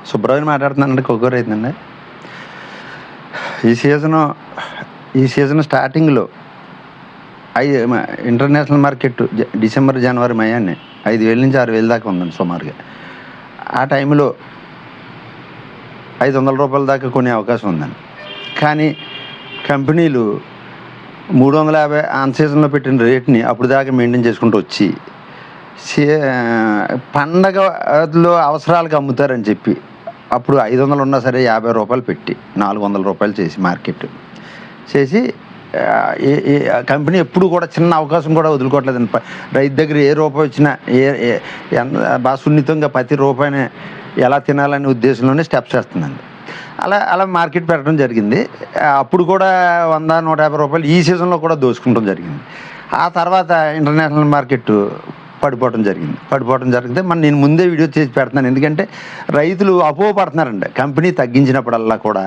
సుబ్రహ్మణ్యం మాట్లాడుతున్నానండి, కొగ్గూరు రైతునండి. ఈ సీజను స్టార్టింగ్లో ఇంటర్నేషనల్ మార్కెట్ డిసెంబర్, జనవరి, మే అని 5,000 నుంచి 6,000 దాకా ఉందండి సుమారుగా. ఆ టైంలో 500 రూపాయల దాకా కొనే అవకాశం ఉందండి. కానీ కంపెనీలు 350 ఆన్ సీజన్లో పెట్టిన రేట్ని అప్పుడు దాకా మెయింటైన్ చేసుకుంటూ వచ్చి పండగలో అవసరాలకు అమ్ముతారని చెప్పి అప్పుడు 500 ఉన్నా సరే 50 రూపాయలు పెట్టి 400 రూపాయలు చేసి మార్కెట్ చేసి కంపెనీ ఎప్పుడు కూడా చిన్న అవకాశం కూడా వదులుకోవట్లేదండి. రైతు దగ్గర ఏ రూపాయి వచ్చినా బాగా సున్నితంగా ప్రతి రూపాయిని ఎలా తినాలనే ఉద్దేశంలోనే స్టెప్స్ వేస్తుందండి. అలా మార్కెట్ పెట్టడం జరిగింది. అప్పుడు కూడా 100, 150 రూపాయలు ఈ సీజన్లో కూడా దోచుకుంటాం జరిగింది. ఆ తర్వాత ఇంటర్నేషనల్ మార్కెట్ పడిపోవడం జరిగితే నేను ముందే వీడియో చేసి పెడుతున్నాను. ఎందుకంటే రైతులు అపోహపడుతున్నారండి. కంపెనీ తగ్గించినప్పుడల్లా కూడా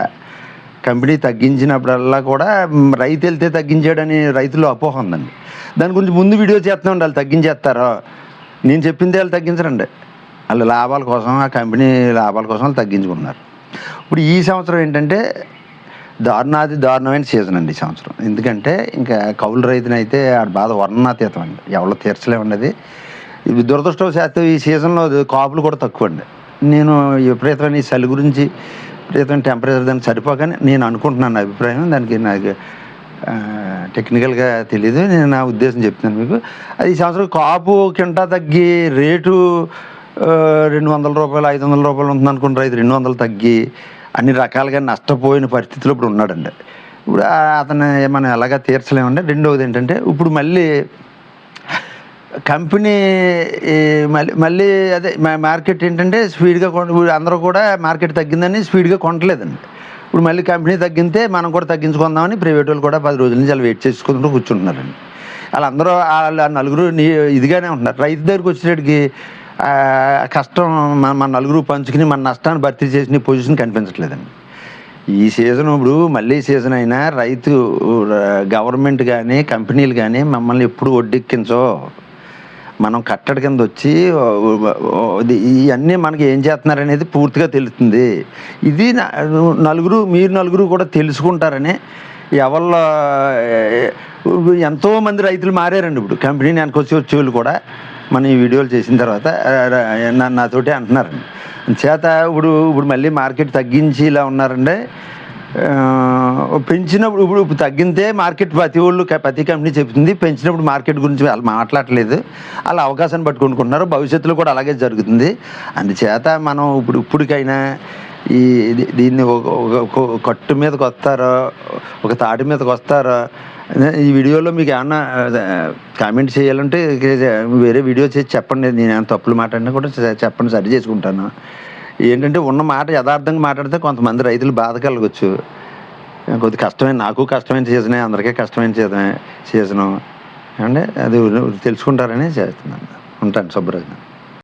రైతు వెళ్తే తగ్గించాడని రైతులు అపోహ ఉందండి. దాని గురించి ముందు వీడియో చేస్తున్నాం. వాళ్ళు తగ్గించేస్తారో నేను చెప్పింది వాళ్ళు తగ్గించరండి. వాళ్ళు లాభాల కోసం, ఆ కంపెనీ లాభాల కోసం వాళ్ళు తగ్గించుకున్నారు. ఇప్పుడు ఈ సంవత్సరం ఏంటంటే దారుణమైన సీజన్ అండి ఈ సంవత్సరం. ఎందుకంటే ఇంకా కౌలు రైతునైతే ఆ బాధ వర్ణనాతీతం అండి, ఎవరో తీర్చలేమండి. అది దురదృష్టవశాత్తు ఈ సీజన్లో కాపులు కూడా తక్కువ అండి. నేను విపరీతమైన ఈ చలి గురించి, విపరీతమైన టెంపరేచర్ దానికి సరిపోకని నేను అనుకుంటున్నాను. అభిప్రాయం దానికి నాకు టెక్నికల్గా తెలీదు. నేను నా ఉద్దేశం చెప్తున్నాను మీకు. అది ఈ సంవత్సరం కాపు కింటా తగ్గి రేటు 200 రూపాయలు, 500 రూపాయలు ఉంటుంది అనుకున్న రైతు 200 తగ్గి అన్ని రకాలుగా నష్టపోయిన పరిస్థితిలో ఇప్పుడు ఉన్నాడండి. ఇప్పుడు అతను మనం ఎలాగా తీర్చలేమండి. రెండవది ఏంటంటే ఇప్పుడు మళ్ళీ కంపెనీ మళ్ళీ అదే మార్కెట్ ఏంటంటే స్పీడ్గా అందరూ కూడా మార్కెట్ తగ్గిందని స్పీడ్గా కొనట్లేదండి. ఇప్పుడు మళ్ళీ కంపెనీ తగ్గితే మనం కూడా తగ్గించుకుందామని ప్రైవేట్ వాళ్ళు కూడా 10 రోజుల నుంచి వాళ్ళు వెయిట్ చేసుకుంటూ కూర్చుంటున్నారండి. వాళ్ళందరూ నలుగురు ఇదిగానే ఉంటున్నారు. రైతు దగ్గరికి వచ్చేటికి కష్టం మన నలుగురు పంచుకుని మన నష్టాన్ని భర్తీ చేసిన పొజిషన్ కనిపించట్లేదండి. ఈ సీజన్ ఇప్పుడు మళ్ళీ సీజన్ అయినా రైతు గవర్నమెంట్ కానీ కంపెనీలు కానీ మమ్మల్ని ఎప్పుడు ఒడ్డెక్కించో, మనం కట్టడి కింద వచ్చి ఇవన్నీ మనకి ఏం చేస్తున్నారనేది పూర్తిగా తెలుస్తుంది. ఇది మీరు నలుగురు కూడా తెలుసుకుంటారని ఎవరిలో ఎంతోమంది రైతులు మారారండి. ఇప్పుడు కంపెనీ వెనకొచ్చి వచ్చేవాళ్ళు కూడా మనం ఈ వీడియోలు చేసిన తర్వాత నాతోటి అంటున్నారండి. చేత ఇప్పుడు మళ్ళీ మార్కెట్ తగ్గించి ఇలా ఉన్నారండి. పెంచినప్పుడు ఇప్పుడు తగ్గితే మార్కెట్ ప్రతి కంపెనీ చెప్తుంది. పెంచినప్పుడు మార్కెట్ గురించి వాళ్ళు మాట్లాడలేదు. వాళ్ళు అవకాశాన్ని బట్టి కొనుక్కుంటున్నారు. భవిష్యత్తులో కూడా అలాగే జరుగుతుంది. అందుచేత మనం ఇప్పటికైనా దీన్ని ఒక కట్టు మీదకి వస్తారో, ఒక తాటి మీదకి వస్తారో. ఈ వీడియోలో మీకు ఏమన్నా కామెంట్ చేయాలంటే వేరే వీడియో చేసి చెప్పండి. నేను ఏమైనా తప్పులు మాట్లాడినా కూడా చెప్పండి, సరి చేసుకుంటాను. ఏంటంటే ఉన్న మాట యథార్థంగా మాట్లాడితే కొంతమంది రైతులు బాధ కలగవచ్చు. కొద్దిగా కష్టమైన, నాకు కష్టమైన సీజనే, అందరికీ కష్టమైన సీజను అంటే అది తెలుసుకుంటారని చేస్తున్నాను. ఉంటాను. శుభ్రంగా.